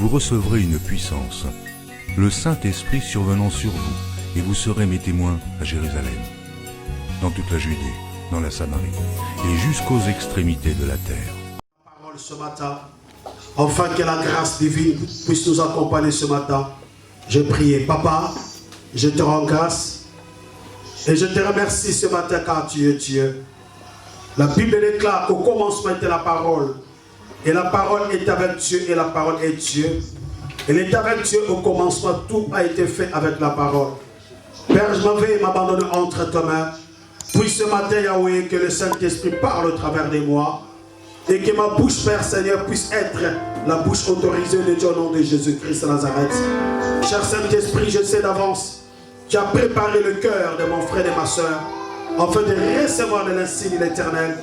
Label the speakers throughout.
Speaker 1: vous recevrez une puissance, le Saint-Esprit survenant sur vous, et vous serez mes témoins à Jérusalem, dans toute la Judée, dans la Samarie, et jusqu'aux extrémités de la terre.
Speaker 2: Parole ce matin, enfin que la grâce divine puisse nous accompagner ce matin. Je prie, Papa, je te rends grâce et je te remercie ce matin car tu es Dieu. La Bible déclare qu'au commencement était la parole, et la parole est avec Dieu, et la parole est Dieu. Elle est avec Dieu au commencement, tout a été fait avec la parole. Père, je m'en vais m'abandonner entre tes mains. Puis ce matin, Yahweh, que le Saint-Esprit parle au travers de moi, et que ma bouche, Père Seigneur, puisse être la bouche autorisée de Dieu au nom de Jésus-Christ de Nazareth. Cher Saint-Esprit, je sais d'avance, tu as préparé le cœur de mon frère et de ma soeur, afin de recevoir de l'insigne de l'Éternel.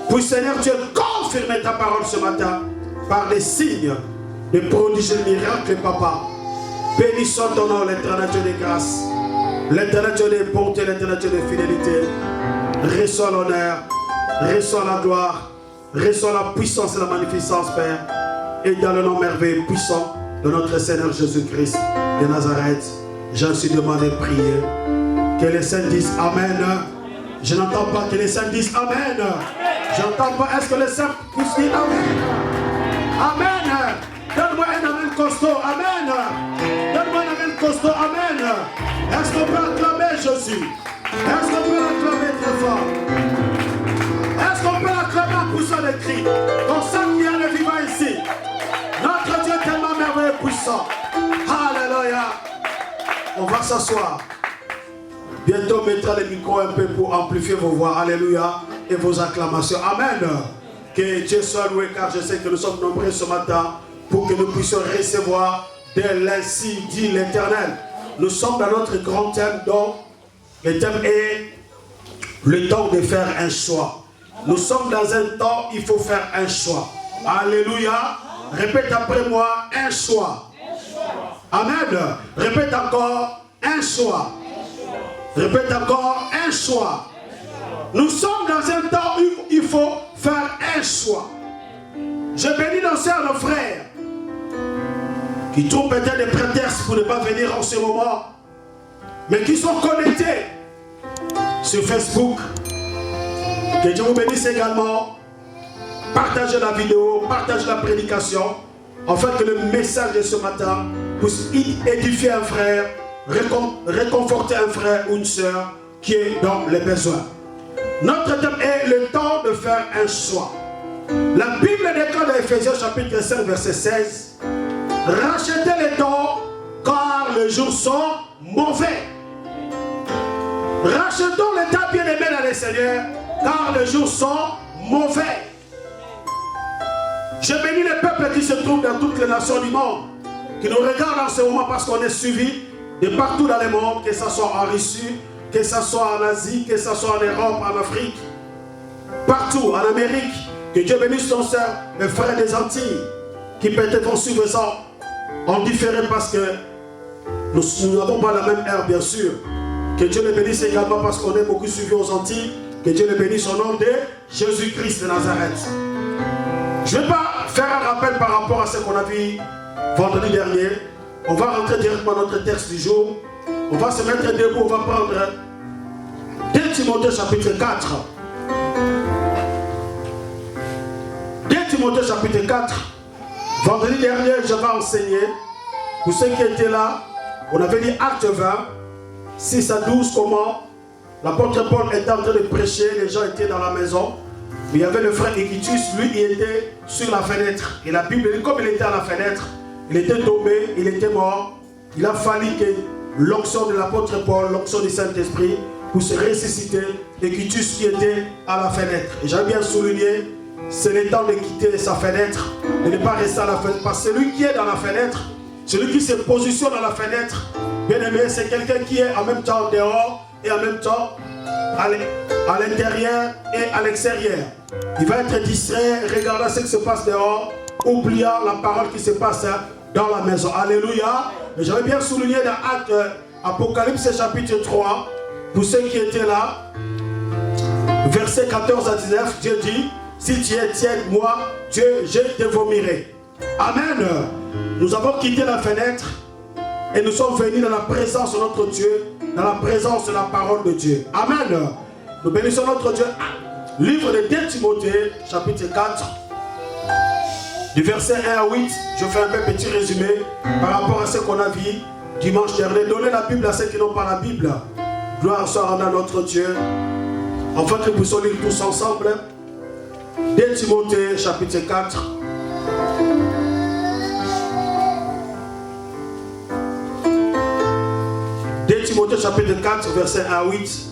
Speaker 2: Puis Seigneur, tu as confirmé ta parole ce matin par des signes, des prodiges et des miracles, Papa. Bénissons ton nom, l'Éternel Dieu de grâce, l'Éternel Dieu de bonté, l'Éternel Dieu de fidélité. Reçois l'honneur, reçois la gloire, reçois la puissance et la magnificence, Père. Et dans le nom merveilleux et puissant de notre Seigneur Jésus-Christ de Nazareth, j'en suis demandé de prier. Que les saints disent Amen. Je n'entends pas que les saints disent Amen. J'entends pas. Est-ce que les saints puissent dire Amen? Amen. Donne-moi un Amen costaud. Amen. Donne-moi un Amen costaud. Amen. Est-ce qu'on peut acclamer Jésus? Est-ce qu'on peut l'acclamer très fort? Est-ce qu'on peut l'acclamer en poussant des cris? Comme ça qu'il y a le vivant ici. Notre Dieu est tellement merveilleux et puissant. Alléluia. On va s'asseoir. Bientôt, on mettra les micros un peu pour amplifier vos voix. Alléluia. Et vos acclamations. Amen. Que Dieu soit loué, car je sais que nous sommes nombreux ce matin pour que nous puissions recevoir de l'ainsi dit l'Éternel. Nous sommes dans notre grand thème, donc le thème est le temps de faire un choix. Nous sommes dans un temps, il faut faire un choix. Alléluia. Répète après moi, un choix. Amen. Répète encore, un choix. Répète encore, un choix. Nous sommes dans un temps où il faut faire un choix. Je bénis nos sœurs, nos frères, qui trouvent peut-être des prétextes pour ne pas venir en ce moment, mais qui sont connectés sur Facebook. Que Dieu vous bénisse également. Partagez la vidéo, partagez la prédication, afin que le message de ce matin puisse édifier un frère, réconforter un frère ou une sœur qui est dans les besoins. Notre thème est le temps de faire un choix. La Bible déclare dans Ephésiens chapitre 5 verset 16: rachetez les temps car les jours sont mauvais. Rachetons les temps bien-aimés dans le Seigneur car les jours sont mauvais. Je bénis les peuples qui se trouvent dans toutes les nations du monde, qui nous regardent en ce moment parce qu'on est suivis de partout dans le monde, que ce soit en Russie, que ce soit en Asie, que ce soit en Europe, en Afrique, partout, en Amérique. Que Dieu bénisse ton soeur, mes frères des Antilles, qui peut-être vont suivre ça en différé parce que nous n'avons pas la même heure, bien sûr. Que Dieu les bénisse également parce qu'on est beaucoup suivis aux Antilles. Que Dieu les bénisse au nom de Jésus-Christ de Nazareth. Je ne vais pas faire un rappel par rapport à ce qu'on a vu vendredi dernier. On va rentrer directement dans notre texte du jour. On va se mettre debout, on va prendre 2 Timothée chapitre 4. 2 Timothée chapitre 4. Vendredi dernier, j'avais enseigné, pour ceux qui étaient là, on avait dit Acte 20, 6 à 12, comment l'apôtre Paul était en train de prêcher, les gens étaient dans la maison. Mais il y avait le frère Équitus, lui il était sur la fenêtre. Et la Bible dit, comme il était à la fenêtre, il était tombé, il était mort. Il a fallu que l'onction de l'apôtre Paul, l'onction du Saint-Esprit, pour se ressusciter, Équitus qui était à la fenêtre. Et j'ai bien souligné, c'est le temps de quitter sa fenêtre, de ne pas rester à la fenêtre. Parce que celui qui est dans la fenêtre, celui qui se positionne dans la fenêtre, bien aimé, c'est quelqu'un qui est en même temps dehors et en même temps à l'intérieur et à l'extérieur. Il va être distrait, regardant ce qui se passe dehors, oubliant la parole qui se passe dans la maison. Alléluia. J'avais bien souligné dans Acte, Apocalypse chapitre 3, pour ceux qui étaient là, versets 14 à 19, Dieu dit, si tu es tiède, moi, Dieu, je te vomirai. Amen. nous avons quitté la fenêtre et nous sommes venus dans la présence de notre Dieu, dans la présence de la parole de Dieu. Amen. Nous bénissons notre Dieu. Livre de 2 Timothée, chapitre 4, du verset 1 à 8. Je fais un peu petit résumé par rapport à ce qu'on a vu dimanche dernier. Donnez la Bible à ceux qui n'ont pas la Bible. Gloire soit à notre Dieu. Enfin, que nous puissions lire tous ensemble. 2 Timothée, chapitre 4. Timothée chapitre 4, verset 1 à 8.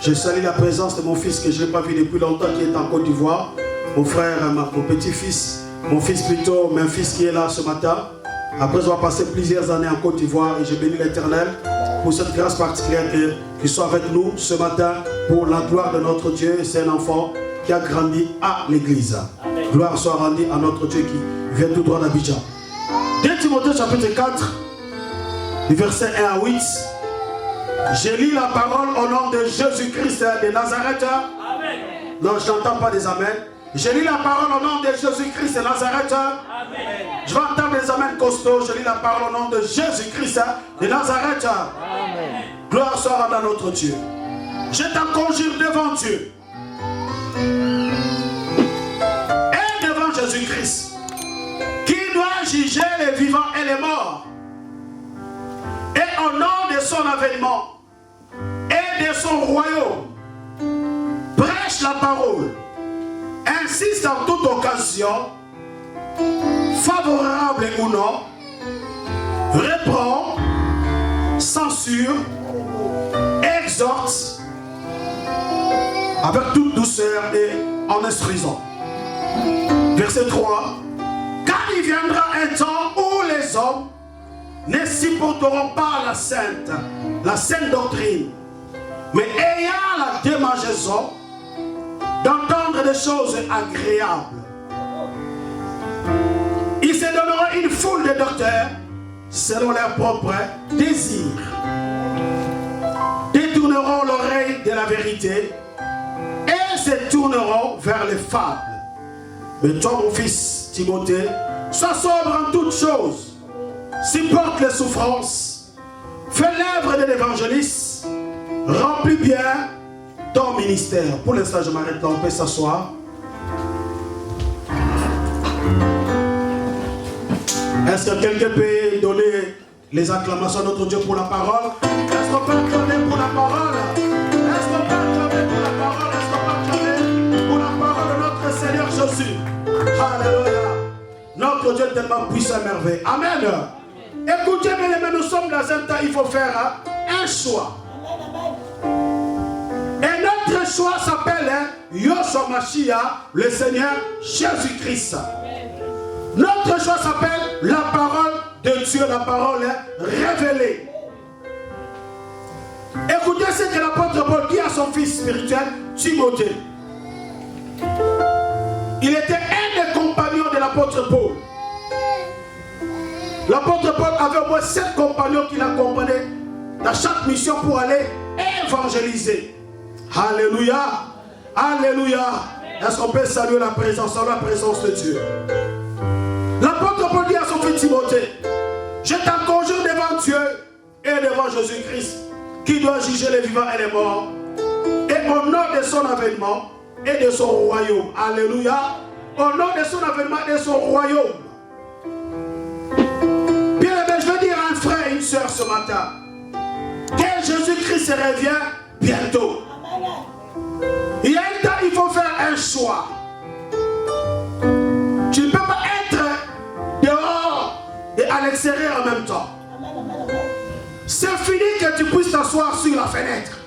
Speaker 2: Je salue la présence de mon fils que je n'ai pas vu depuis longtemps, qui est en Côte d'Ivoire. Mon frère, mon petit-fils, mon fils plutôt, mon fils qui est là ce matin. Après avoir passé plusieurs années en Côte d'Ivoire, et je bénis l'Éternel pour cette grâce particulière qu'il soit avec nous ce matin pour la gloire de notre Dieu. C'est un enfant qui a grandi à l'église. Gloire soit rendue à notre Dieu qui vient tout droit d'Abidjan. 2 Timothée chapitre 4, du verset 1 à 8. Je lis la parole au nom de Jésus-Christ de Nazareth. Amen. Non, je n'entends pas des amens. Je lis la parole au nom de Jésus-Christ de Nazareth. Amen. Je vais entendre des amens costauds. Je lis la parole au nom de Jésus-Christ de Nazareth. Amen. Gloire soit à notre Dieu. Je t'en conjure devant Dieu et devant Jésus-Christ, qui doit juger les vivants et les morts. Et au nom de son avènement et de son royaume, prêche la parole, insiste en toute occasion, favorable ou non, reprend, censure, exhorte, avec toute douceur et en instruisant. Verset 3. Car il viendra un temps où les hommes ne supporteront pas la sainte doctrine, mais ayant la démangeaison d'entendre des choses agréables. Ils se donneront une foule de docteurs selon leurs propres désirs, détourneront l'oreille de la vérité et se tourneront vers les fables. Mais toi, mon fils Timothée, sois sobre en toutes choses, supporte les souffrances, fais l'œuvre de l'évangéliste, remplis bien ton ministère. Pour l'instant, je m'arrête là, on peut s'asseoir. Est-ce que quelqu'un peut donner les acclamations à notre Dieu pour la parole? Est-ce qu'on peut acclamer pour la parole? Est-ce qu'on peut acclamer pour la parole? Est-ce qu'on peut acclamer pour la parole de notre Seigneur Jésus? Alléluia. Notre Dieu est tellement puissant et merveilleux. Amen. Écoutez bien, mais nous sommes dans un temps, il faut faire un choix. Et notre choix s'appelle Yahshua Mashiach, le Seigneur Jésus-Christ. Notre choix s'appelle la parole de Dieu, la parole révélée. Écoutez ce que l'apôtre Paul dit à son fils spirituel, Timothée. Il était un des compagnons de l'apôtre Paul. L'apôtre Paul avait au moins 7 compagnons qui l'accompagnaient dans chaque mission pour aller évangéliser. Alléluia. Alléluia. Est-ce qu'on peut saluer la présence de Dieu? L'apôtre Paul dit à son fils Timothée, je t'en conjure devant Dieu et devant Jésus-Christ, qui doit juger les vivants et les morts, et au nom de son avènement et de son royaume. Alléluia. Au nom de son avènement et de son royaume. Bien aimé, je veux dire à un frère et une soeur ce matin que Jésus-Christ revient bientôt. Il y a un temps, il faut faire un choix. Tu ne peux pas être dehors et à l'extérieur en même temps. C'est fini que tu puisses t'asseoir sur la fenêtre.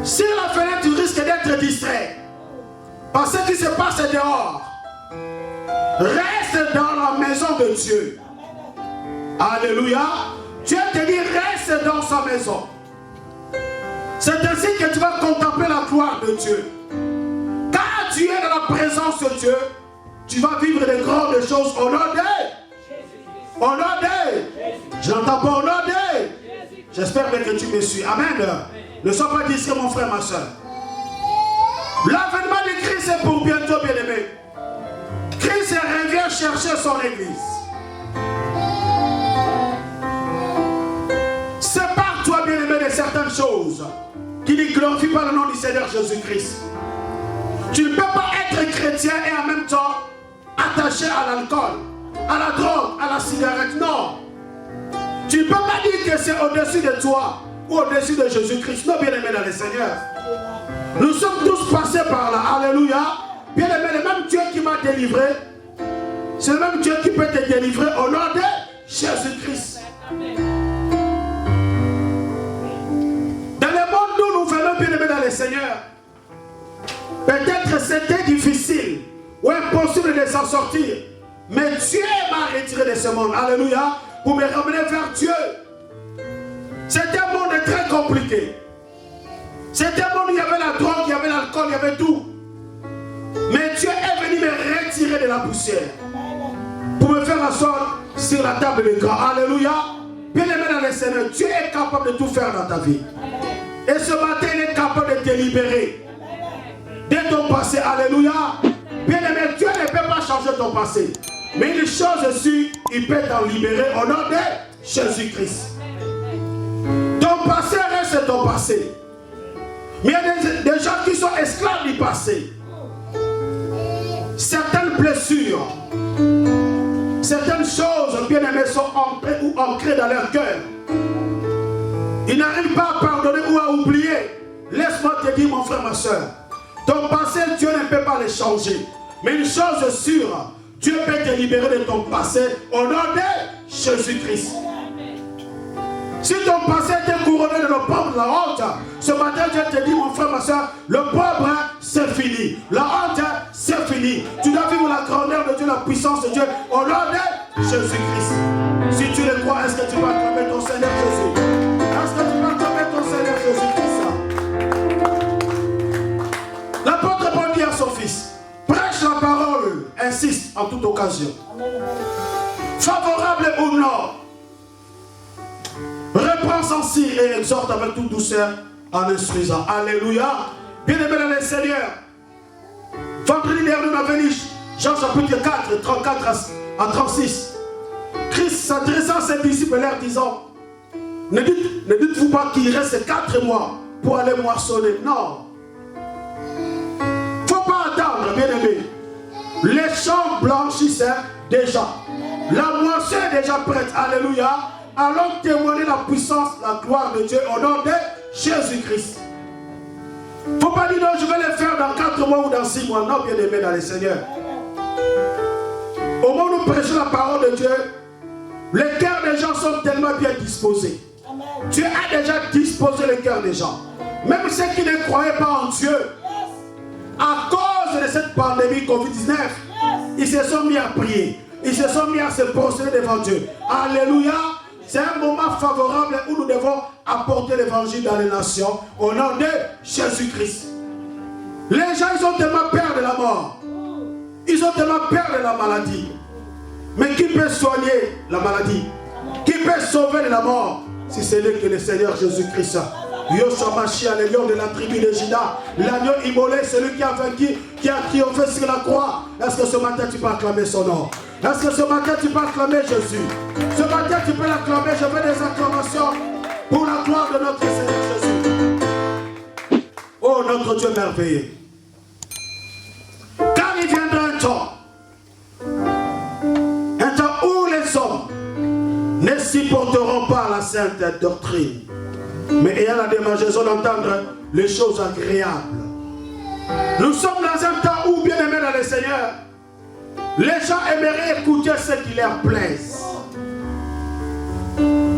Speaker 2: Sur la fenêtre, tu risques d'être distrait par ce qui se passe dehors. Reste dans la maison de Dieu. Alléluia. Dieu te dit, reste dans sa maison. C'est ainsi que tu vas contempler la gloire de Dieu. Quand tu es dans la présence de Dieu, tu vas vivre de grandes choses au nom de. Au nom de. Je n'entends pas au nom de. J'espère bien que tu me suis. Amen. Ne sois pas distrait, mon frère, ma soeur. L'avènement de Christ est pour bientôt, bien-aimé. chercher son église. Sépare-toi, bien-aimé, de certaines choses qui ne glorifient pas le nom du Seigneur Jésus-Christ. Tu ne peux pas être chrétien et en même temps attaché à l'alcool, à la drogue, à la cigarette. Non. Tu ne peux pas dire que c'est au-dessus de toi ou au-dessus de Jésus-Christ. Non, bien-aimé dans le Seigneur. Nous sommes tous passés par là. Alléluia. Bien-aimé, le même Dieu qui m'a délivré, c'est le même Dieu qui peut te délivrer au nom de Jésus-Christ. Dans le monde où nous venons, bien-aimé dans le Seigneur, peut-être c'était difficile ou impossible de s'en sortir. Mais Dieu m'a retiré de ce monde. Alléluia. Pour me ramener vers Dieu. C'était un monde très compliqué. C'était un monde où il y avait la drogue, il y avait l'alcool, il y avait tout. Mais Dieu est venu me retirer de la poussière. Pour me faire asseoir sur la table de gras. Alléluia. Bien aimé dans le Seigneur, Dieu est capable de tout faire dans ta vie. Et ce matin, il est capable de te libérer de ton passé. Alléluia. Bien aimé, Dieu ne peut pas changer ton passé. Mais une chose est sûre, il peut t'en libérer au nom de Jésus-Christ. Ton passé reste ton passé. Mais il y a des gens qui sont esclaves du passé. Certaines blessures, certaines choses bien aimées sont ancrées ou ancrées dans leur cœur. Ils n'arrivent pas à pardonner ou à oublier. Laisse-moi te dire, mon frère, ma soeur, ton passé, Dieu ne peut pas le changer. Mais une chose est sûre, Dieu peut te libérer de ton passé au nom de Jésus-Christ. Si ton passé était couronné de la pauvre, de la honte, ce matin Dieu te dit, mon frère, ma soeur, le pauvre, c'est fini. La honte, c'est fini. Tu dois vivre la grandeur de Dieu, la puissance de Dieu au nom de Jésus-Christ. Si tu le crois, est-ce que tu vas acclamer ton Seigneur Jésus? Est-ce que tu vas acclamer ton Seigneur Jésus-Christ? L'apôtre Paul dit à son fils, prêche la parole, insiste en toute occasion. Favorable ou non, reprends sans cire et exhorte avec toute douceur en instruisant. Alléluia. Bien-aimé dans le Seigneur, vendredi dernier, on avait lu Jean chapitre 4, 34 à 36. Christ s'adressant à ses disciples leur disant, ne dites-vous pas qu'il reste 4 mois pour aller moissonner. Non. Faut pas attendre, bien-aimé. Les champs blanchissent déjà. La moisson est déjà prête. Alléluia. Allons témoigner la puissance, la gloire de Dieu au nom de Jésus-Christ. Faut pas dire non, je vais le faire dans 4 mois ou dans 6 mois. Non, bien-aimé dans le Seigneur. Au moment où nous prêchons la parole de Dieu, les cœurs des gens sont tellement bien disposés. Dieu a déjà disposé les cœurs des gens. Même ceux qui ne croyaient pas en Dieu, à cause de cette pandémie Covid-19, ils se sont mis à prier. Ils se sont mis à se prosterner devant Dieu. Alléluia. C'est un moment favorable où nous devons apporter l'évangile dans les nations au nom de Jésus-Christ. Les gens, ils ont tellement peur de la mort. Ils ont tellement peur de la maladie. Mais qui peut soigner la maladie? Qui peut sauver de la mort? Si ce n'est que le Seigneur Jésus-Christ. Yoshua Mashiach, le lion de la tribu de Juda, l'agneau immolé, celui qui a vaincu, qui a triomphé sur la croix. Est-ce que ce matin tu peux acclamer son nom? Est-ce que ce matin tu peux acclamer Jésus? Ce matin tu peux l'acclamer. Je veux des acclamations pour la gloire de notre Seigneur Jésus. Oh notre Dieu merveilleux. Car il viendra un temps où les hommes ne supporteront pas la sainte doctrine, mais ayant la démangeaison d'entendre les choses agréables. Nous sommes dans un temps où, bien aimés dans le Seigneur, les gens aimeraient écouter ce qui leur plaise.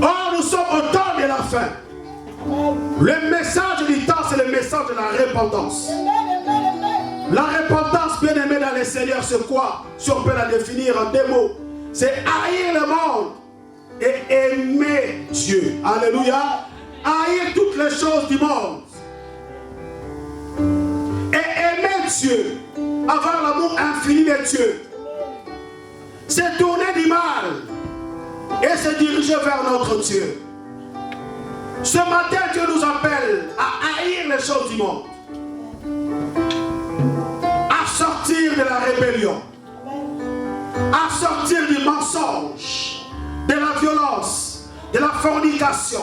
Speaker 2: Or, nous sommes au temps de la fin. Le message du temps, c'est le message de la repentance. La repentance, bien aimée dans le Seigneur, c'est quoi? Si on peut la définir en 2 mots, c'est haïr le monde et aimer Dieu. Alléluia. Haïr toutes les choses du monde et aimer Dieu, avoir l'amour infini de Dieu, se tourner du mal et se diriger vers notre Dieu. Ce matin, Dieu nous appelle à haïr les choses du monde, à sortir de la rébellion, à sortir du mensonge, de la violence, de la fornication,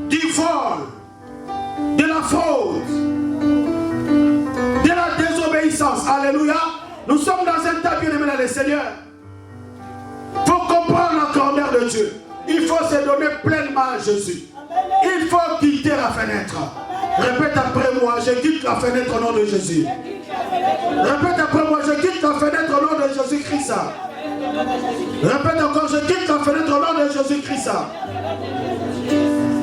Speaker 2: du vol, de la fraude, de la désobéissance. Alléluia. Nous sommes dans un tas bien-aimé dans le Seigneur. Il faut comprendre la grandeur de Dieu. Il faut se donner pleinement à Jésus. Il faut quitter la fenêtre. Répète après moi, je quitte la fenêtre au nom de Jésus. Répète après moi, je quitte la fenêtre au nom de Jésus-Christ. Répète encore, je quitte la fenêtre au nom de Jésus-Christ.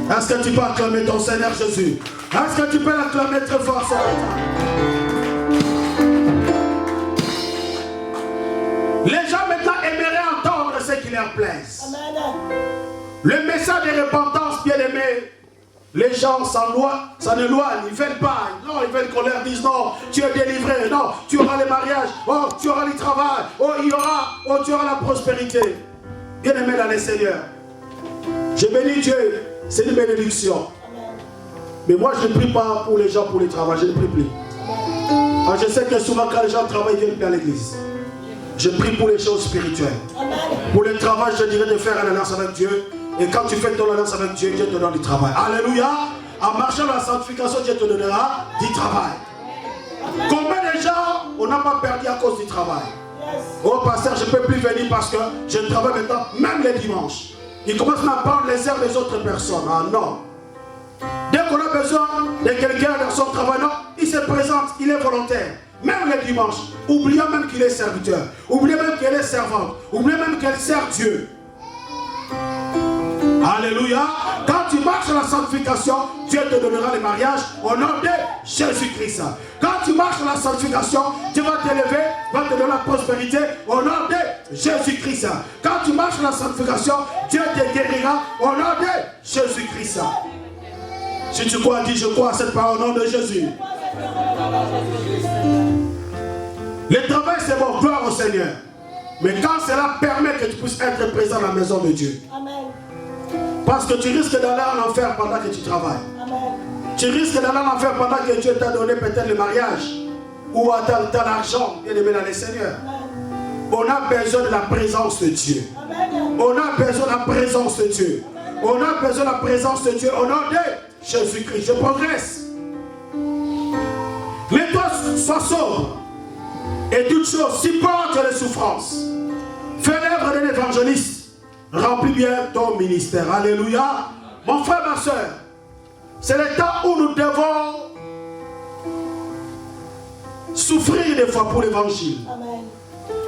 Speaker 2: Est-ce que tu peux acclamer ton Seigneur Jésus? Est-ce que tu peux l'acclamer très fort ce matin? Les gens maintenant aimeraient entendre ce qui leur plaise. Le message de repentance, bien aimé, les gens s'en éloignent, ils ne veulent pas. Non, ils veulent qu'on leur dise non, tu es délivré, non, tu auras le mariage, oh, tu auras le travail, oh, tu auras la prospérité. Bien aimé dans le Seigneur, je bénis Dieu, c'est une bénédiction. Mais moi je ne prie pas pour les gens pour le travail, je ne prie plus. Alors, je sais que souvent quand les gens travaillent, ils viennent plus à l'église. Je prie pour les choses spirituelles. Pour le travail, je dirais de faire une alliance avec Dieu. Et quand tu fais ton alliance avec Dieu, Dieu te donne du travail. Alléluia. En marchant dans la sanctification, Dieu te donnera du travail. Combien de gens on n'a pas perdu à cause du travail? Oh pasteur, je ne peux plus venir parce que je travaille maintenant, même les dimanches. Ils commencent à prendre les heures des autres personnes. Ah non. Dès qu'on a besoin de quelqu'un dans son travail, non, il se présente, il est volontaire. Même les dimanches, oubliant même qu'il est serviteur, oubliant même qu'elle est servante, oubliant même qu'elle sert Dieu. Alléluia. Quand tu marches dans la sanctification, Dieu te donnera le mariage au nom de Jésus-Christ. Quand tu marches dans la sanctification, Dieu va t'élever, va te donner la prospérité au nom de Jésus-Christ. Quand tu marches dans la sanctification, Dieu te guérira au nom de Jésus-Christ. Si tu crois, dis je crois à cette parole au nom de Jésus. Le travail c'est bon, gloire au Seigneur. Mais quand cela permet que tu puisses être présent dans la maison de Dieu. Amen. Parce que tu risques d'aller en enfer pendant que tu travailles. Amen. Tu risques d'aller en enfer pendant que Dieu t'a donné peut-être le mariage. Ou t'as l'argent, bien aimé dans le Seigneur. Amen. On a besoin de la présence de Dieu. Amen. On a besoin de la présence de Dieu. Amen. On a besoin de la présence de Dieu au nom de Jésus-Christ. Je progresse. Mais toi, sois sobre. Et toute chose, supporte les souffrances. Fais l'œuvre d'un évangéliste. Remplis bien ton ministère. Alléluia. Mon frère, ma soeur, c'est le temps où nous devons souffrir des fois pour l'évangile.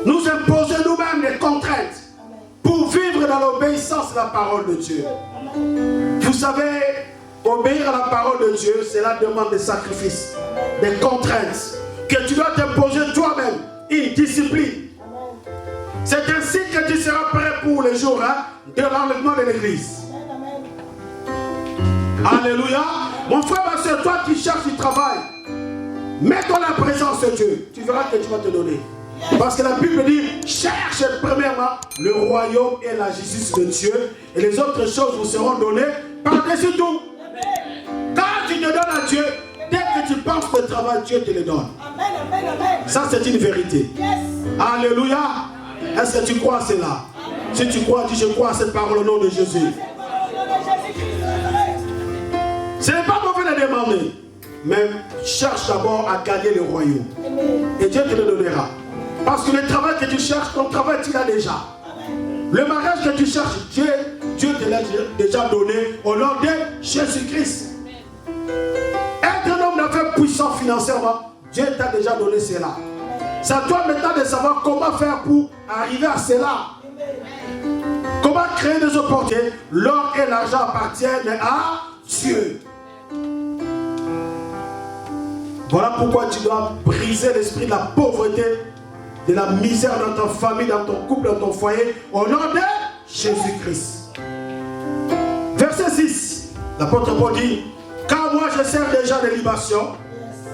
Speaker 2: Nous imposer nous-mêmes des contraintes. Amen. Pour vivre dans l'obéissance à la parole de Dieu. Amen. Vous savez, obéir à la parole de Dieu, cela demande des sacrifices, des contraintes, que tu dois t'imposer toi-même, une discipline. C'est ainsi que tu seras prêt pour les jours de l'enlèvement de l'église. Alléluia. Mon frère, ma soeur, toi qui cherches du travail, mets-toi la présence de Dieu. Tu verras que tu vas te donner. Parce que la Bible dit, cherche premièrement le royaume et la justice de Dieu, et les autres choses vous seront données par-dessus tout. Quand tu te donnes à Dieu, dès que tu penses le travail, Dieu te le donne. Ça, c'est une vérité. Alléluia. Est-ce que tu crois à cela? Si tu crois, dis je crois à cette parole au nom de Jésus. Ce n'est pas mauvais de demander, mais cherche d'abord à gagner le royaume. Et Dieu te le donnera. Parce que le travail que tu cherches, ton travail tu l'as déjà. Le mariage que tu cherches, Dieu te l'a déjà donné au nom de Jésus-Christ. Être un homme d'affaires puissant financièrement, Dieu t'a déjà donné cela. C'est à toi maintenant de savoir comment faire pour arriver à cela. Comment créer des opportunités. L'or et l'argent appartiennent à Dieu. Voilà pourquoi tu dois briser l'esprit de la pauvreté, de la misère dans ta famille, dans ton couple, dans ton foyer, au nom de Jésus-Christ. Verset 6, l'apôtre Paul dit, car moi je sers déjà de libation,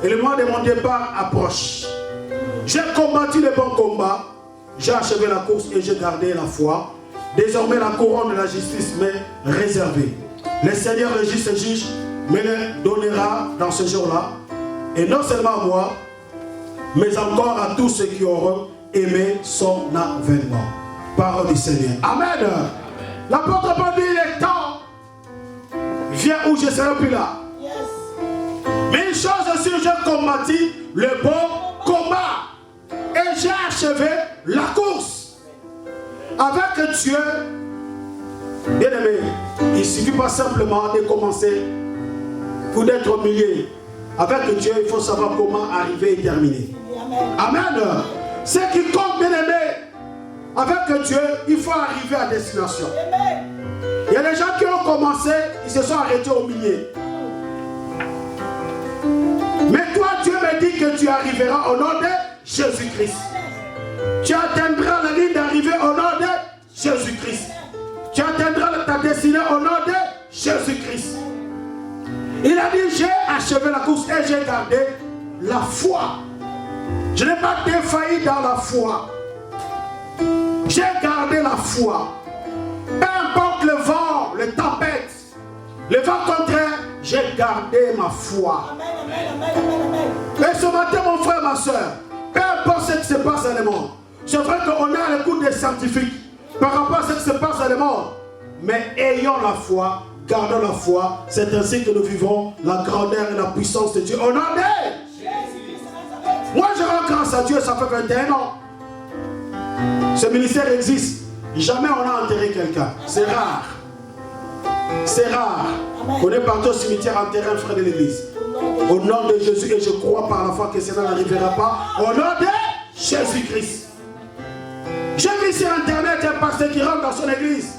Speaker 2: et le moment de mon départ approche. J'ai combattu le bon combat, j'ai achevé la course et j'ai gardé la foi. Désormais la couronne de la justice m'est réservée. Le Seigneur le juste juge me le donnera dans ce jour-là. Et non seulement à moi, mais encore à tous ceux qui auront aimer son avènement. Parole du Seigneur. Amen. L'apôtre Paul dit, le temps vient où je serai plus là. Mais une chose aussi, j'ai combattu le bon combat. Et j'ai achevé la course. Avec Dieu, bien aimé, il ne suffit pas simplement de commencer pour d'être au milieu. Avec Dieu, il faut savoir comment arriver et terminer. Amen. Ce qui compte, bien aimé, avec Dieu, il faut arriver à destination. Il y a des gens qui ont commencé, ils se sont arrêtés au milieu. Mais toi, Dieu me dit que tu arriveras au nom de Jésus-Christ. Tu atteindras la ligne d'arrivée au nom de Jésus-Christ. Tu atteindras ta destinée au nom de Jésus-Christ. Il a dit, j'ai achevé la course et j'ai gardé la foi. Je n'ai pas défailli dans la foi. J'ai gardé la foi. Peu importe le vent, les tempêtes, le vent contraire, j'ai gardé ma foi. Et ce matin, mon frère, ma soeur, peu importe ce qui se passe dans le monde, c'est vrai qu'on est à l'écoute des scientifiques par rapport à ce qui se passe dans le monde, mais ayons la foi, gardons la foi, c'est ainsi que nous vivons la grandeur et la puissance de Dieu. On en est. Moi, je rends grâce à Dieu, ça fait 21 ans. Ce ministère existe. Jamais on a enterré quelqu'un. C'est rare. C'est rare. On est parti au cimetière enterrer un frère de l'église. Au nom de Jésus, et je crois par la foi que cela n'arrivera pas. Au nom de Jésus-Christ. J'ai vu sur internet un pasteur qui rentre dans son église.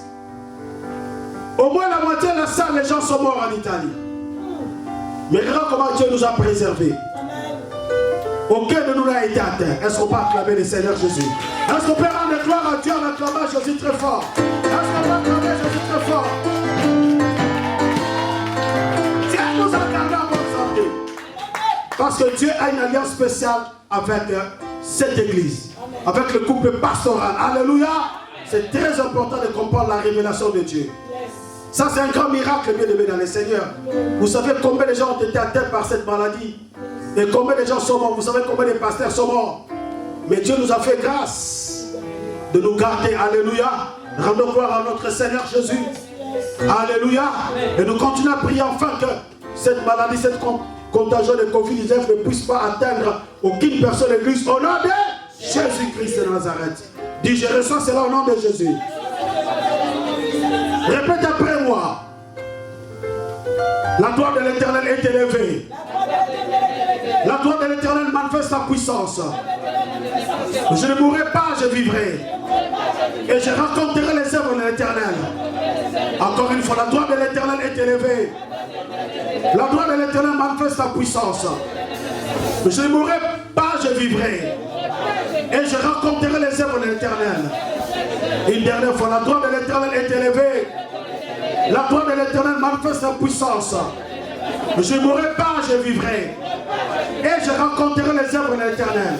Speaker 2: Au moins la moitié de la salle, les gens sont morts en Italie. Mais regarde comment Dieu nous a préservés. Aucun de nous n'a été atteint. Est-ce qu'on peut acclamer le Seigneur Jésus? Est-ce qu'on peut rendre gloire à Dieu en acclamant Jésus très fort? Est-ce qu'on peut acclamer Jésus très fort? Dieu nous a gardés en bonne santé. Parce que Dieu a une alliance spéciale avec cette église. Avec le couple pastoral. Alléluia. C'est très important de comprendre la révélation de Dieu. Ça, c'est un grand miracle, bien aimé dans le Seigneur. Vous savez combien de gens ont été atteints par cette maladie? Et combien de gens sont morts? Vous savez combien de pasteurs sont morts? Mais Dieu nous a fait grâce de nous garder. Alléluia. Rendons gloire à notre Seigneur Jésus. Alléluia. Et nous continuons à prier afin que cette maladie, cette contagion de Covid-19 ne puisse pas atteindre aucune personne de l'église. Au nom de Jésus-Christ de Nazareth. Dis, je reçois cela au nom de Jésus. Répète après moi. La gloire de l'Éternel est élevée. La gloire de l'Éternel manifeste sa puissance. Je ne mourrai pas, je vivrai. Et je raconterai les œuvres de l'Éternel. Encore une fois, la gloire de l'Éternel est élevée. La gloire de l'Éternel manifeste sa puissance. Je ne mourrai pas, je vivrai. Et je raconterai les œuvres de l'Éternel. Une dernière fois, la gloire de l'Éternel est élevée. La gloire de l'Éternel manifeste sa puissance. Je ne mourrai pas, je vivrai. Et je raconterai les œuvres de l'Éternel.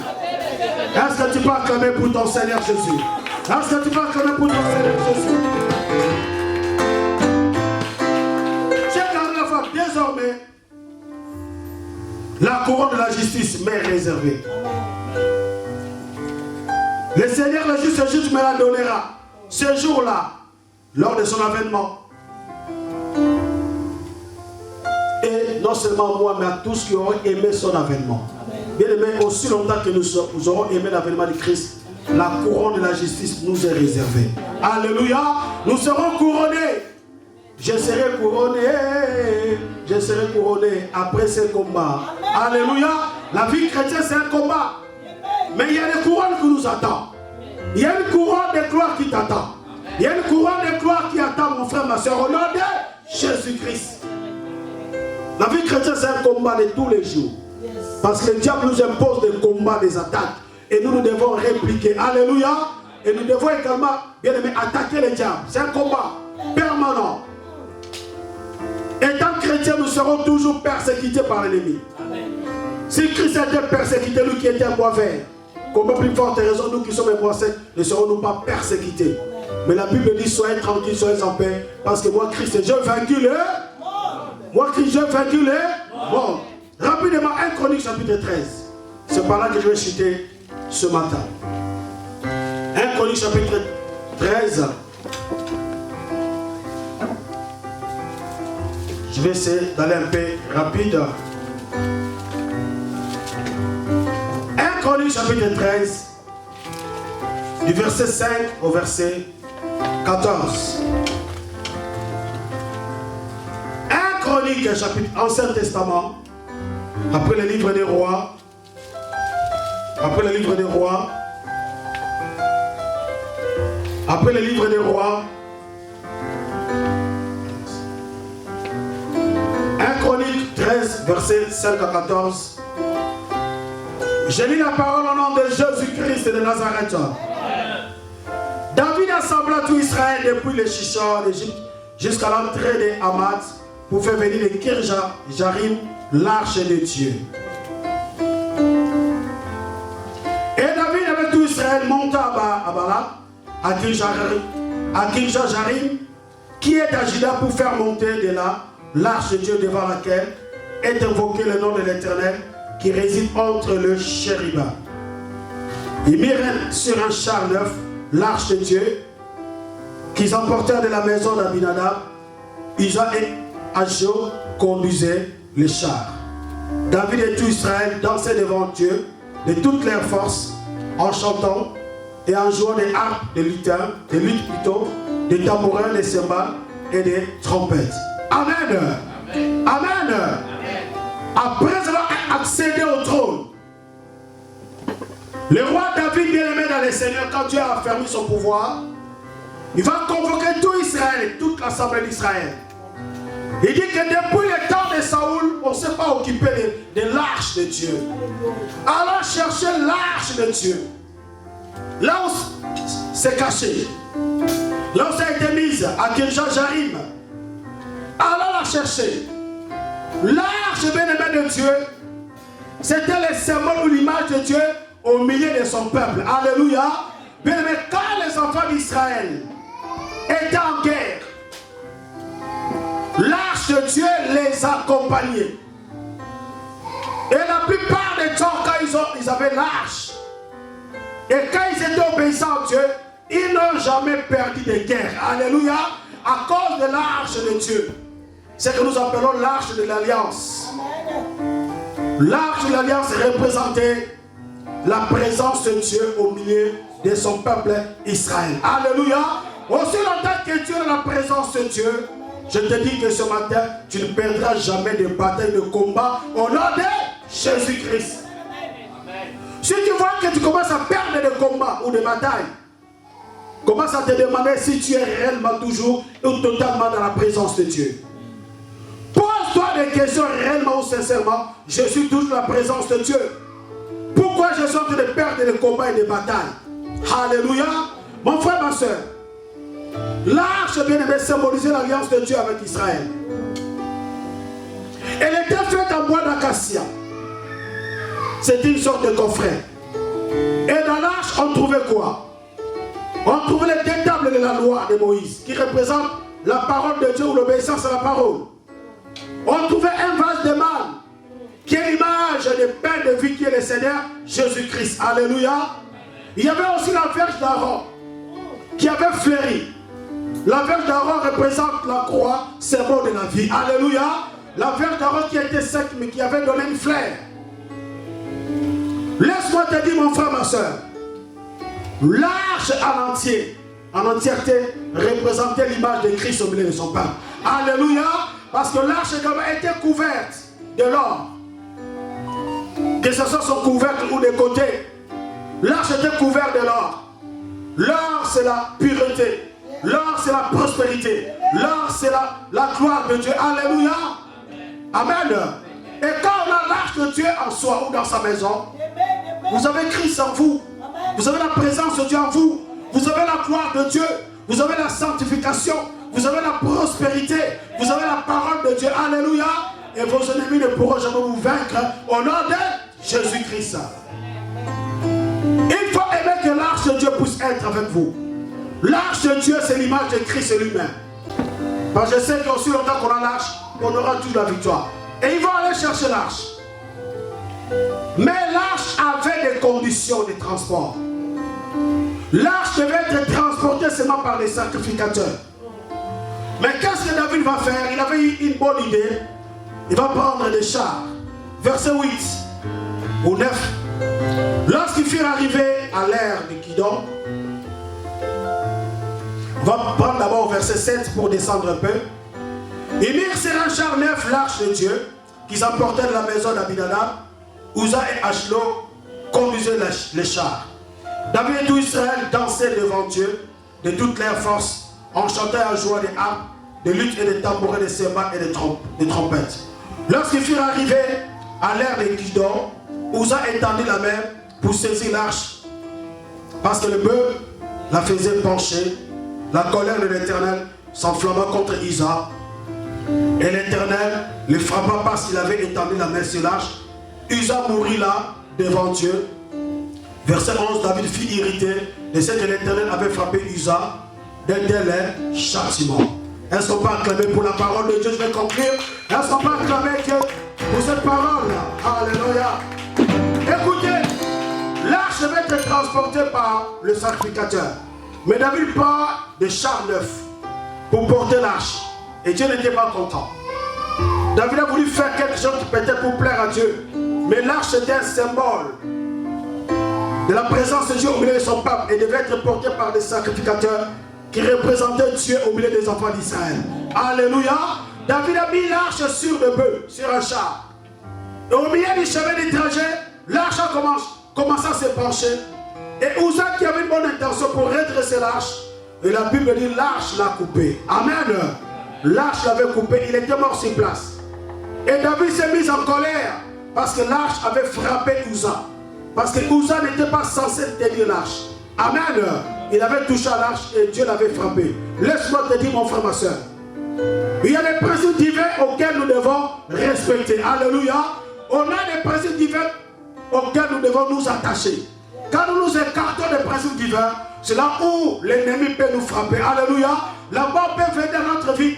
Speaker 2: Est-ce que tu peux acclamer pour ton Seigneur Jésus? Est-ce que tu peux acclamer pour ton Seigneur Jésus? J'ai gardé la foi. Désormais, la couronne de la justice m'est réservée. Le Seigneur, le juste me la donnera. Ce jour-là, lors de son avènement. Et non seulement moi, mais à tous qui auront aimé son avènement. Bien aimé, aussi longtemps que nous aurons aimé l'avènement de Christ, la couronne de la justice nous est réservée. Alléluia, nous serons couronnés. Je serai couronné. Je serai couronné après ce combat. Alléluia, la vie chrétienne c'est un combat. Mais il y a des couronnes qui nous attendent. Il y a une couronne de gloire qui t'attend. Il y a une couronne de gloire qui attend mon frère, ma soeur, au nom de Jésus-Christ. La vie chrétienne, c'est un combat de tous les jours. Parce que le diable nous impose des combats, des attaques. Et nous devons répliquer. Alléluia. Et nous devons également, bien aimé, attaquer le diable. C'est un combat permanent. Étant chrétien, nous serons toujours persécutés par l'ennemi. Si Christ était persécuté, lui qui était un bois vert, combien plus forte raison, nous qui sommes un bois sec, ne serons-nous pas persécutés? Mais la Bible dit, soyez tranquilles, soyez en paix, parce que moi, Christ, j'ai vaincu le monde. Moi, Christ, j'ai vaincu le monde. Rapidement, 1 Chronique chapitre 13. C'est par là que je vais citer ce matin. 1 Chroniques chapitre 13. Je vais essayer d'aller un peu rapide. 1 Chroniques chapitre 13, du verset 5 au verset 14. 1 Chroniques chapitre Ancien Testament, après le livre des rois. Après le livre des rois. Après le livre des rois. 1 Chroniques 13, verset 5 à 14. Je lis la parole au nom de Jésus-Christ de Nazareth. David assembla tout Israël depuis le Shishon d'Égypte jusqu'à l'entrée de Hamath pour faire venir de Kirjarim l'arche de Dieu. Et David avec tout Israël monta à Bala, à Kirjarim, qui est à Juda, pour faire monter de là l'arche de Dieu devant laquelle est invoqué le nom de l'Éternel qui réside entre le chérubin. Ils mirent sur un char neuf l'arche de Dieu qu'ils emportèrent de la maison d'Abinadab. Isa et Ajo conduisaient les chars. David et tout Israël dansaient devant Dieu de toutes leurs forces en chantant et en jouant des harpes, des lutins, des luttes plutôt, des tambourins, des cymbales et des trompettes. Amen. Amen. Amen. Après avoir accédé au trône, le roi David, bien-aimé dans le Seigneur, quand Dieu a affermi son pouvoir, il va convoquer tout Israël, toute l'assemblée d'Israël. Il dit que depuis le temps de Saoul, on ne s'est pas occupé de l'arche de Dieu. Alors chercher l'arche de Dieu. Là où c'est caché, là où ça a été mise, à Kirjarim, alors la chercher. L'arche bien-aimée de Dieu, c'était le symbole ou l'image de Dieu au milieu de son peuple. Alléluia. Bien-aimé, quand les enfants d'Israël étaient en guerre, l'arche de Dieu les accompagnait. Et la plupart des temps, quand ils avaient l'arche, et quand ils étaient obéissants à Dieu, ils n'ont jamais perdu de guerre. Alléluia. À cause de l'arche de Dieu. C'est que nous appelons l'arche de l'Alliance. L'arche de l'Alliance représentait la présence de Dieu au milieu de son peuple Israël. Alléluia. Aussi longtemps que tu es dans la présence de Dieu, je te dis que ce matin, tu ne perdras jamais de bataille, de combat au nom de Jésus-Christ. Si tu vois que tu commences à perdre des combats ou des batailles, commence à te demander si tu es réellement toujours ou totalement dans la présence de Dieu. Pose-toi des questions réellement ou sincèrement. Je suis toujours dans la présence de Dieu. Pourquoi je suis en train de perdre des combats et des batailles? Alléluia. Mon frère, ma soeur, l'arche bien-aimée symbolisait l'alliance de Dieu avec Israël. Elle était faite en bois d'acacia. C'était une sorte de coffret. Et dans l'arche, on trouvait quoi? On trouvait les deux tables de la loi de Moïse, qui représentent la parole de Dieu ou l'obéissance à la parole. On trouvait un vase de manne, qui est l'image du pain de vie qui est le Seigneur Jésus-Christ. Alléluia. Il y avait aussi la verge d'Aaron, qui avait fleuri. La verge d'Aaron représente la croix, symbole de la vie. Alléluia. La verge d'Aaron qui était sec, mais qui avait donné une fleur. Laisse-moi te dire, mon frère, ma soeur, l'arche en entièreté, représentait l'image de Christ au milieu de son peuple. Alléluia. Parce que l'arche était couverte de l'or. Que ce soit son couvercle ou des côtés. L'arche était couverte de l'or. L'or, c'est la pureté. L'or, c'est la prospérité. L'or, c'est la gloire de Dieu. Alléluia. Amen. Et quand on a l'arche de Dieu en soi ou dans sa maison, vous avez Christ en vous. Vous avez la présence de Dieu en vous. Vous avez la gloire de Dieu. Vous avez la sanctification. Vous avez la prospérité. Vous avez la parole de Dieu. Alléluia. Et vos ennemis ne pourront jamais vous vaincre au nom de Jésus-Christ. Il faut aimer que l'arche de Dieu puisse être avec vous. L'arche de Dieu, c'est l'image de Christ lui-même. Parce que je sais qu'aussi longtemps qu'on a l'arche, on aura toute la victoire. Et ils vont aller chercher l'arche. Mais l'arche avait des conditions de transport. L'arche devait être transportée seulement par les sacrificateurs. Mais qu'est-ce que David va faire? Il avait eu une bonne idée. Il va prendre des chars. Verset 8 ou 9. Lorsqu'ils furent arrivés à l'ère de Kidon, on va prendre d'abord au verset 7 pour descendre un peu. Ils mirent sur un char neuf l'arche de Dieu, qu'ils emportaient de la maison d'Abinadab. Uza et Ashlo conduisaient les chars. David et tout Israël dansaient devant Dieu de toutes leurs forces, en chantant en jouant des harpes, de luttes et des tambourins, des cymbales et des trompettes. Lorsqu'ils furent arrivés à l'ère de Kidon, Uza étendit la main pour saisir l'arche, parce que le bœuf la faisait pencher. La colère de l'Éternel s'enflamma contre Uza, et l'Éternel le frappa parce qu'il avait étendu la main sur l'arche. Uza mourut là devant Dieu. Verset 11, David fut irrité de ce que l'Éternel avait frappé Uza d'un tel châtiment. Est-ce qu'on peut acclamer pour la parole de Dieu? Je vais conclure. Est-ce qu'on peut acclamer Dieu pour cette parole-là? Alléluia. Écoutez, l'arche devait être transportée par le sacrificateur. Mais David part de chars neufs pour porter l'arche. Et Dieu n'était pas content. David a voulu faire quelque chose peut-être pour plaire à Dieu. Mais l'arche était un symbole de la présence de Dieu au milieu de son peuple et devait être portée par des sacrificateurs qui représentaient Dieu au milieu des enfants d'Israël. Alléluia. David a mis l'arche sur le bœuf, sur un char. Et au milieu du chemin du trajet, l'arche a commencé à se pencher. Et Uza, qui avait une bonne intention pour redresser l'arche, et la Bible dit l'arche l'a coupé. Amen. L'arche l'avait coupé, il était mort sur place. Et David s'est mis en colère parce que l'arche avait frappé Uza. Parce que Uza n'était pas censé tenir l'arche. Amen. Il avait touché à l'arche et Dieu l'avait frappé. Laisse-moi te dire, mon frère, ma soeur. Il y a des principes divins auxquels nous devons respecter. Alléluia. On a des principes divins auxquels nous devons nous attacher. Quand nous nous écartons des principes divins, c'est là où l'ennemi peut nous frapper. Alléluia. La mort peut venir dans notre vie.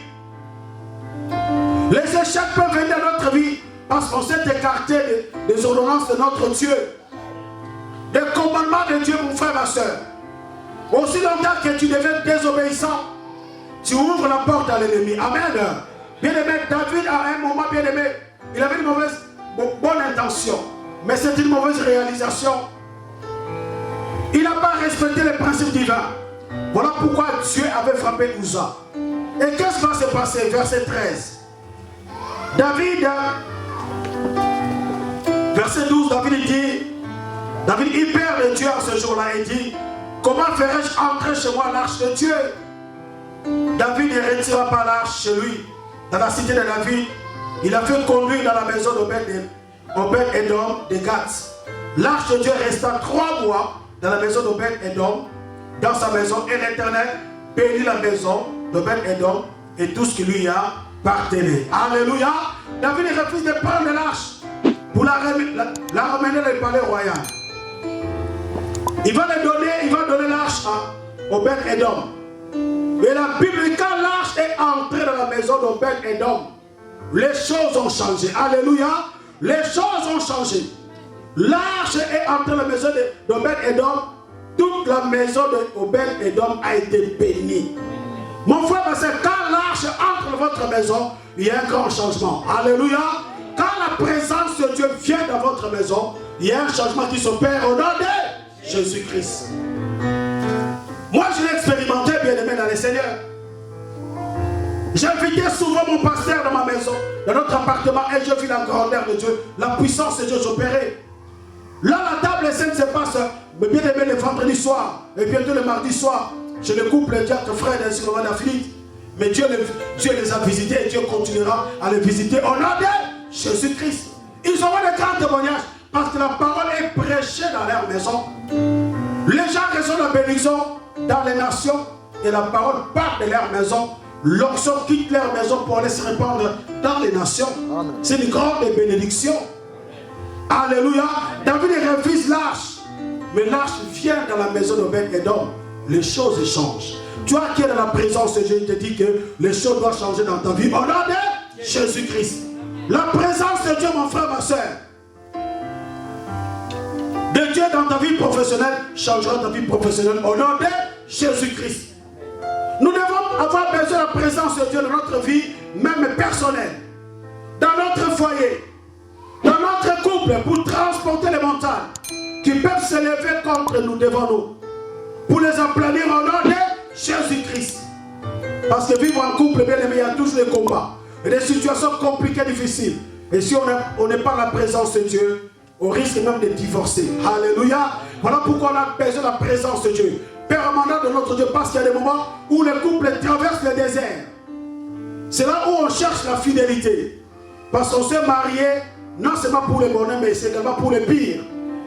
Speaker 2: Les échecs peuvent venir dans notre vie parce qu'on s'est écarté des ordonnances de notre Dieu. Des commandements de Dieu, mon frère, ma soeur. Aussi longtemps que tu deviens désobéissant, tu ouvres la porte à l'ennemi. Amen. Bien-aimé, David, à un moment, bien-aimé, il avait une bonne intention, mais c'est une mauvaise réalisation. Il n'a pas respecté les principes divins. Voilà pourquoi Dieu avait frappé Uza. Et qu'est-ce qui va se passer? Verset 13. David, verset 12, David il perd de Dieu à ce jour-là et dit, comment ferais-je entrer chez moi l'arche de Dieu? David ne retira pas l'arche chez lui, dans la cité de David. Il a fait conduire dans la maison d'Obed-Edom de Gath. L'arche de Dieu resta 3 mois dans la maison d'Obed-Edom, dans sa maison, et l'Éternel bénit la maison d'Obed-Edom et tout ce qui lui appartenait. Alléluia. David refuse de prendre l'arche pour la ramener dans le palais royal. Il va donner l'arche à Obed-Edom. Et la Bible dit, quand l'arche est entrée dans la maison d'Obed-Edom, les choses ont changé. Alléluia. Les choses ont changé. L'arche est entrée dans la maison d'Obed-Edom. Toute la maison d'Obed-Edom a été bénie. Mon frère, parce que quand l'arche entre dans votre maison, il y a un grand changement. Alléluia. Quand la présence de Dieu vient dans votre maison, il y a un changement qui s'opère au nom de Jésus-Christ. Moi, je l'ai expérimenté, bien-aimé, dans le Seigneur. J'invitais souvent mon pasteur dans ma maison, dans notre appartement, et je vis la grandeur de Dieu, la puissance de Dieu s'opérer. Là, la table sainte se passe, mais bien aimé, le vendredi soir, et bientôt le mardi soir, chez le couple diacre frère d'Insignement d'Afrique. Mais Dieu les a visités et Dieu continuera à les visiter au nom de Jésus-Christ. Ils auront des grands témoignages parce que la parole est prêchée dans leur maison. Les gens reçoivent la bénédiction dans les nations et la parole part de leur maison. L'onction quitte leur maison pour aller se répandre dans les nations. C'est une grande bénédiction. Alléluia. David refuse l'arche. Mais l'arche vient dans la maison d'Obed-Edom. Les choses changent. Toi qui es dans la présence de Dieu, il te dit que les choses doivent changer dans ta vie. Au nom de Jésus-Christ. La présence de Dieu, mon frère, ma soeur. De Dieu Dieu dans ta vie professionnelle changera ta vie professionnelle au nom de Jésus-Christ. Nous devons avoir besoin de la présence de Dieu dans notre vie, même personnelle, dans notre foyer, dans notre couple, pour transporter les montagnes qui peuvent se lever contre nous, devant nous, pour les aplanir au nom de Jésus-Christ. Parce que vivre en couple, bien aimé, il y a toujours des combats, et des situations compliquées, difficiles. Et si on n'est pas en la présence de Dieu, on risque même de divorcer. Alléluia. Voilà pourquoi on a besoin de la présence de Dieu. Permanent de notre Dieu, parce qu'il y a des moments où le couple traverse le désert. C'est là où on cherche la fidélité. Parce qu'on s'est marié, non seulement pour le bonheur, mais c'est également pour le pire.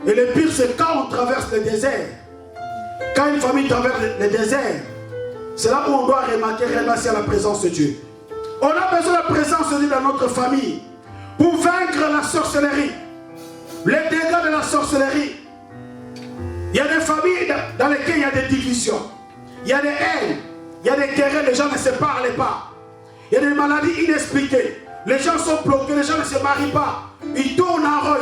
Speaker 2: Et le pire, c'est quand on traverse le désert. Quand une famille traverse le désert, c'est là où on doit remercier la présence de Dieu. On a besoin de la présence de Dieu dans notre famille pour vaincre la sorcellerie, les dégâts de la sorcellerie. Il y a des familles dans lesquelles il y a des divisions, il y a des haines, il y a des querelles, les gens ne se parlent pas. Il y a des maladies inexpliquées, les gens sont bloqués, les gens ne se marient pas. Ils tournent en rond,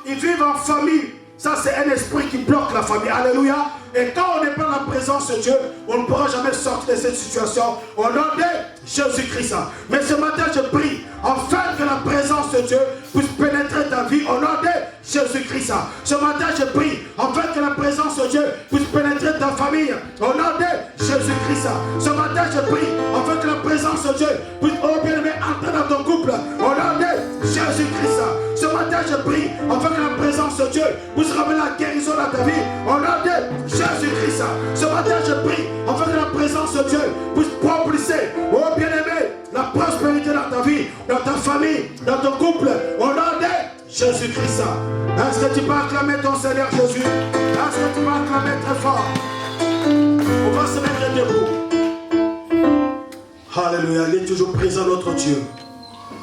Speaker 2: ils vivent en famille. Ça, c'est un esprit qui bloque la famille. Alléluia. Et quand on n'est pas dans la présence de Dieu, on ne pourra jamais sortir de cette situation au nom de Jésus-Christ. Mais ce matin, je prie, afin que la présence de Dieu puisse pénétrer ta vie au nom de Jésus-Christ. Ce matin, je prie, afin que la présence de Dieu puisse pénétrer ta famille au nom de Jésus-Christ. Ce matin, je prie, afin que la présence de Dieu puisse, oh bien-aimé, entrer dans ton couple au nom de Jésus-Christ. Ce matin, je prie, afin que la présence de Dieu puisse ramener la guérison dans ta vie au nom de Jésus-Christ. Ce matin, je prie, afin que la présence de Dieu puisse propulser, oh bien-aimé, la prospérité dans ta vie, dans ta famille, dans ton couple, au nom de Jésus-Christ. Est-ce que tu peux acclamer ton Seigneur Jésus? Est-ce que tu peux acclamer très fort? On va se mettre debout. Alléluia, il est toujours présent notre Dieu.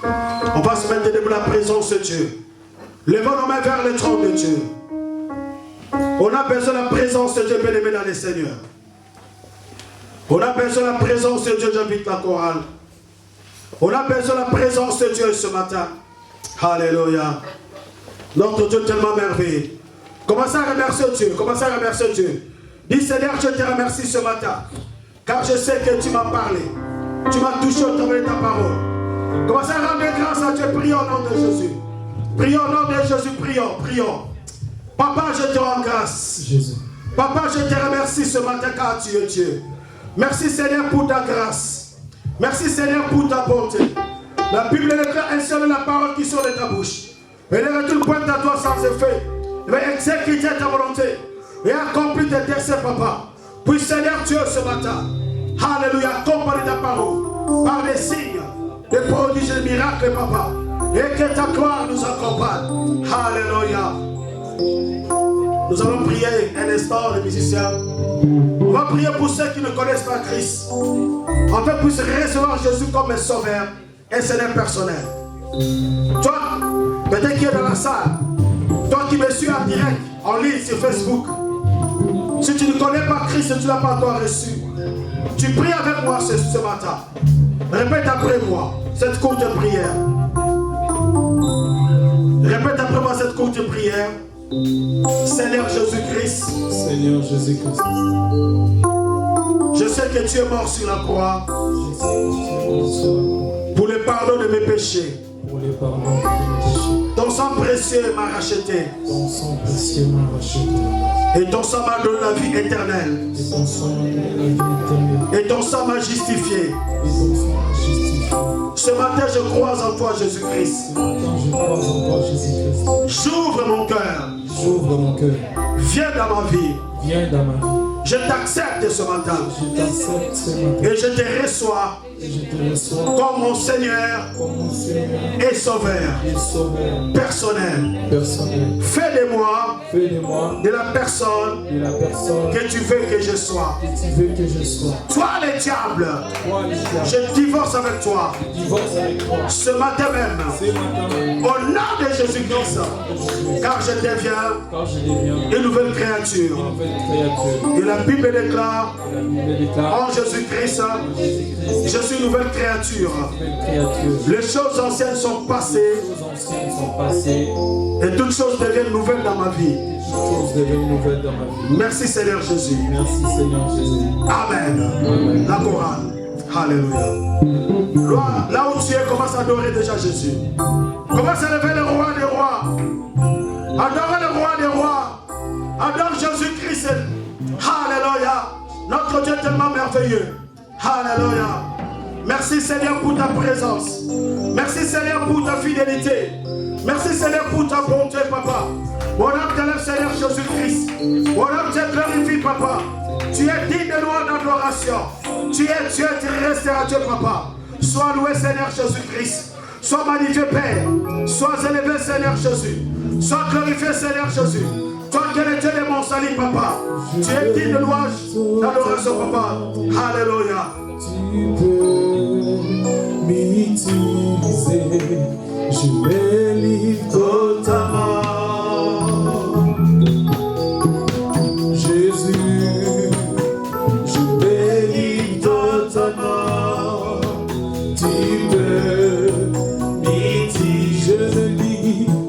Speaker 2: On va se mettre debout la présence de Dieu. Levons nos mains vers le trône de Dieu. On a besoin de la présence de Dieu, bien-aimé dans les Seigneurs. On a besoin de la présence de Dieu, j'invite la chorale. On a besoin de la présence de Dieu ce matin. Alléluia. Notre Dieu tellement merveilleux. Commencez à remercier Dieu. Commencez à remercier Dieu. Dis Seigneur, je te remercie ce matin. Car je sais que tu m'as parlé. Tu m'as touché au travers de ta parole. Commencez à rendre grâce à Dieu. Prions au nom de Jésus. Prions au nom de Jésus. Prions, prions. Papa, je te rends grâce. Jésus. Papa, je te remercie ce matin car tu es Dieu. Merci Seigneur pour ta grâce. Merci Seigneur pour ta bonté. La Bible déclare ainsi la parole qui sort de ta bouche. Et ne retourne point à toi sans effet. Mais exécuter ta volonté. Et accomplir tes desseins, Papa. Puis Seigneur Dieu ce matin. Alléluia. Accompagne ta parole. Par des signes, des prodiges et des miracles, Papa. Et que ta gloire nous accompagne. Alléluia. Nous allons prier un instant, les musiciens. On va prier pour ceux qui ne connaissent pas Christ. Afin qu'ils puissent recevoir Jésus comme un sauveur et Seigneur personnel. Toi, peut-être qui es dans la salle, toi qui me suis en direct, en ligne sur Facebook, si tu ne connais pas Christ et tu ne l'as pas encore reçu, tu pries avec moi ce matin. Répète après moi cette courte prière. Répète après moi cette courte prière. Seigneur Jésus-Christ. Seigneur Jésus-Christ. Je sais que tu es mort sur la croix pour le pardon de mes péchés. Ton sang précieux m'a racheté. Et ton sang m'a donné la vie éternelle. Et ton sang m'a justifié. Ce matin, je crois en toi, Jésus-Christ. J'ouvre mon cœur. Viens dans ma vie. Je t'accepte ce matin. Et je te reçois comme mon Seigneur et Sauveur personnel. Fais de moi de la personne que tu veux que je sois. Toi le diable, je divorce avec toi ce matin même au nom de Jésus-Christ, car je deviens une nouvelle créature. Et la la Bible déclare, en Jésus-Christ, je suis une nouvelle créature. Les choses anciennes sont passées et toutes choses deviennent nouvelles dans ma vie. Merci Seigneur Jésus. Amen. La chorale. Alléluia. Là où tu es, commence à adorer déjà Jésus. Commence à lever le roi des rois. Adore le roi des rois. Adore Jésus-Christ. Alléluia. Notre Dieu est tellement merveilleux. Alléluia. Merci Seigneur pour ta présence. Merci Seigneur pour ta fidélité. Merci Seigneur pour ta bonté, Papa. Mon âme t'élève, Seigneur Jésus-Christ. Mon âme te glorifie, Papa. Tu es digne de louange d'adoration. Tu es Dieu, tu resteras Dieu, Papa. Sois loué, Seigneur Jésus-Christ. Sois magnifié, Père. Sois élevé, Seigneur Jésus. Sois glorifié, Seigneur Jésus. Toi qui es le Dieu de mon salut, Papa. Tu es digne de louange d'adoration, Papa. Alléluia.
Speaker 3: Tu peux m'utiliser. Je me livre totalement. Jésus, je me livre totalement. Tu peux m'utiliser.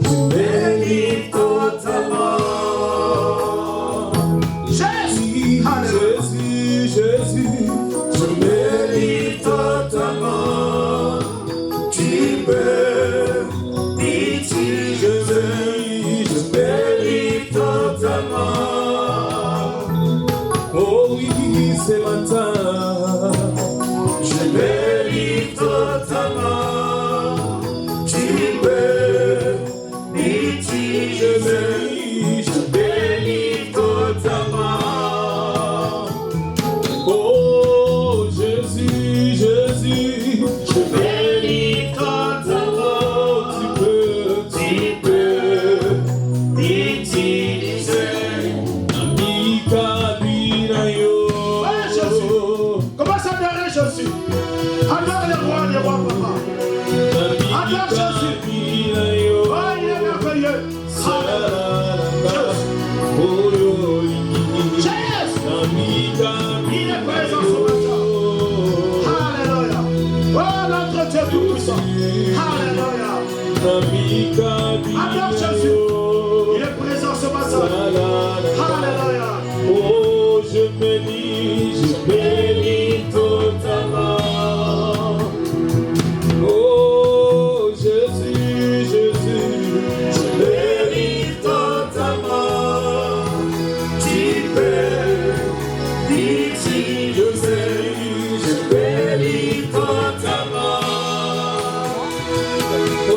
Speaker 3: Je me livre totalement. Jésus, Jésus, Jésus, je me livre totalement. Tu peux m'utiliser. Je me livre totalement. Oh oui, ce matin, je me livre totalement. Tu peux m'utiliser. Je me livre totalement. Oh Jésus, Jésus, je me livre totalement. Tu peux m'utiliser. Ami Kabila yo.
Speaker 2: Ouais, Jésus. Commence à adorer Jésus. Adore le roi des rois, Papa. Adore Jésus. Oh, il est merveilleux. Il est présent ce matin. Alléluia. Oh, notre Dieu tout-puissant. Alléluia. Adore Jésus. Il est présent ce matin. Alléluia.
Speaker 3: Oh, je me lis totalement. Oh, Jésus, Jésus, je me lis totalement. Tu peux m'utiliser. Je me lis totalement. Oh,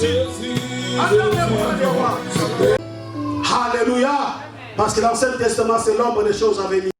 Speaker 3: Jésus,
Speaker 2: Adore le roi des rois. Alléluia. Parce que l'Ancien Testament, c'est l'ombre des choses à venir.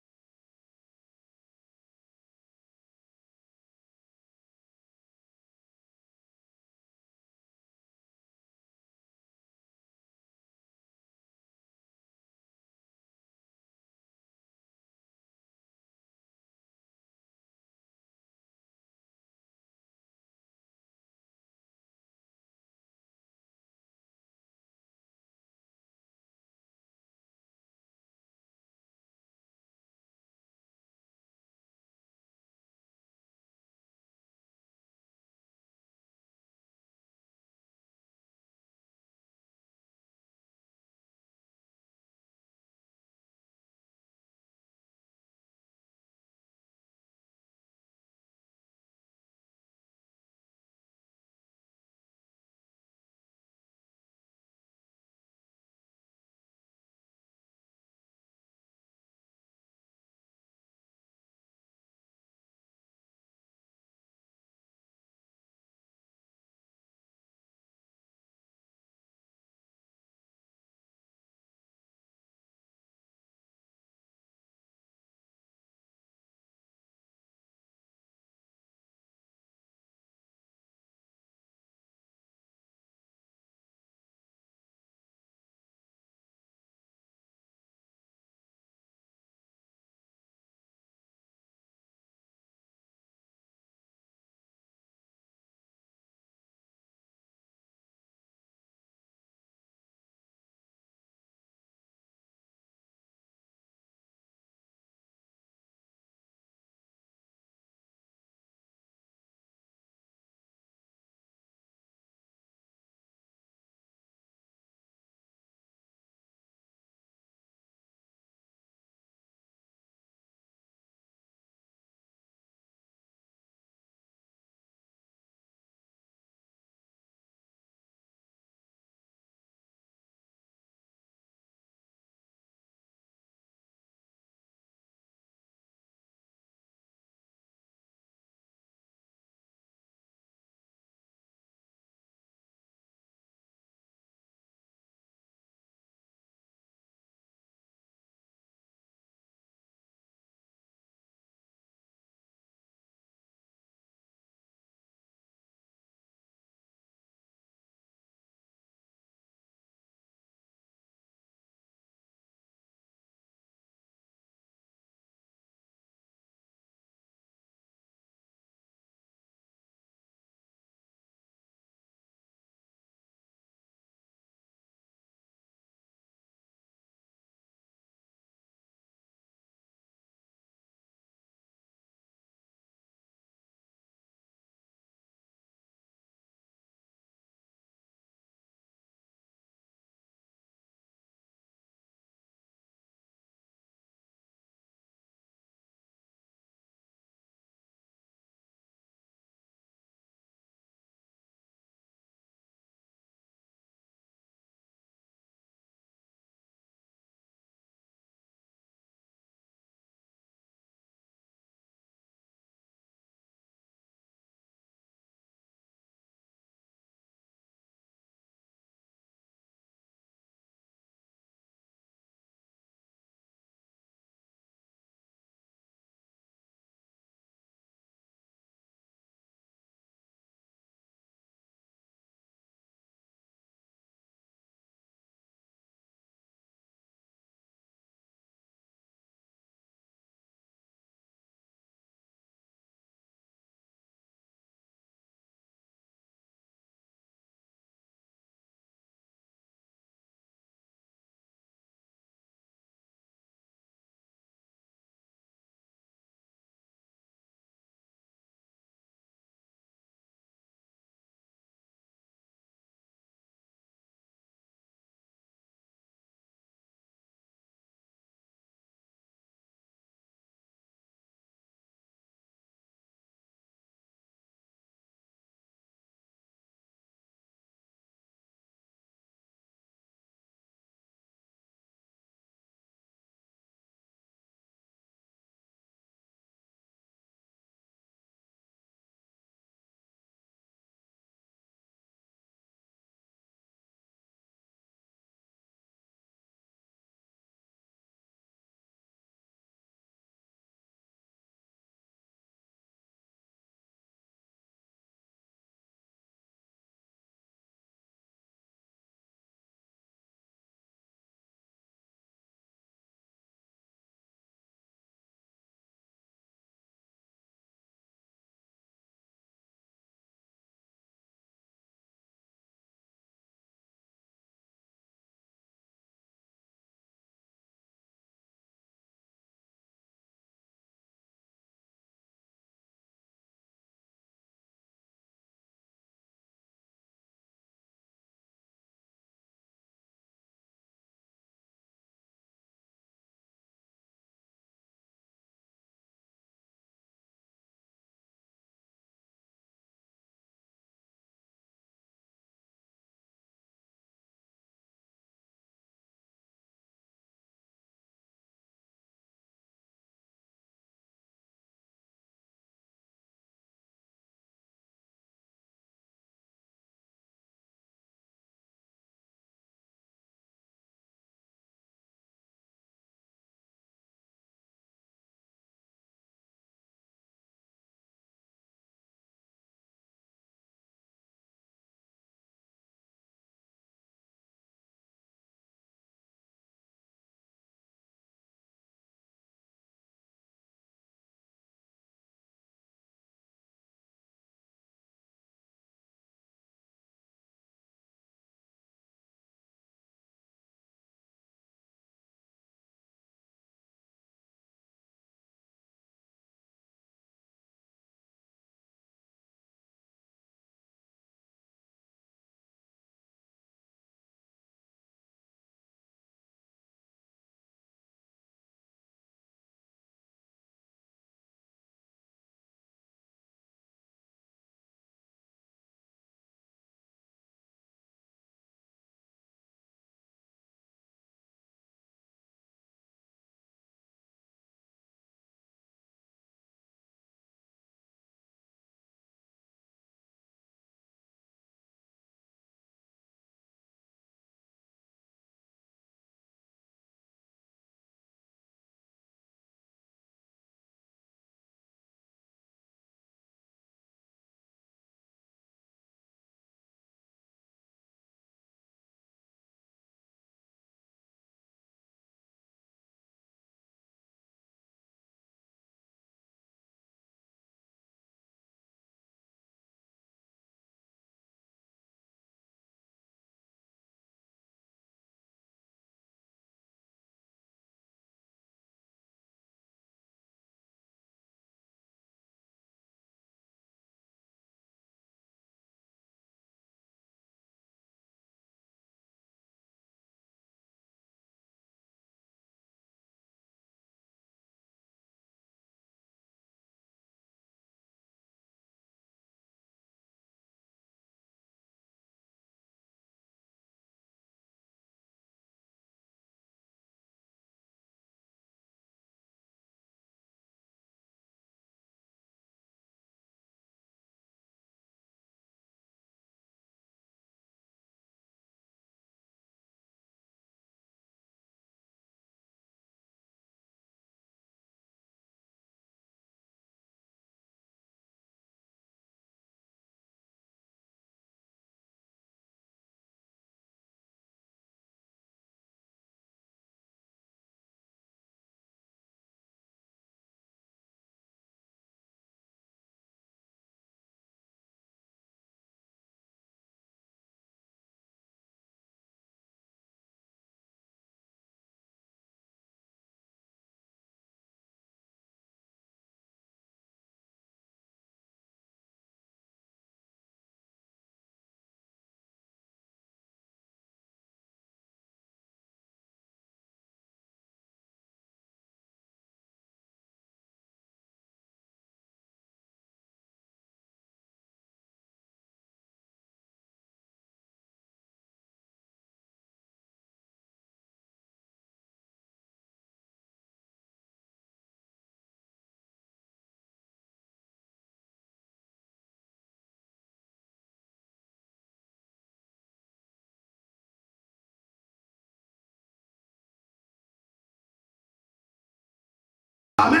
Speaker 2: Amen.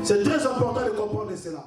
Speaker 2: C'est très important de comprendre cela.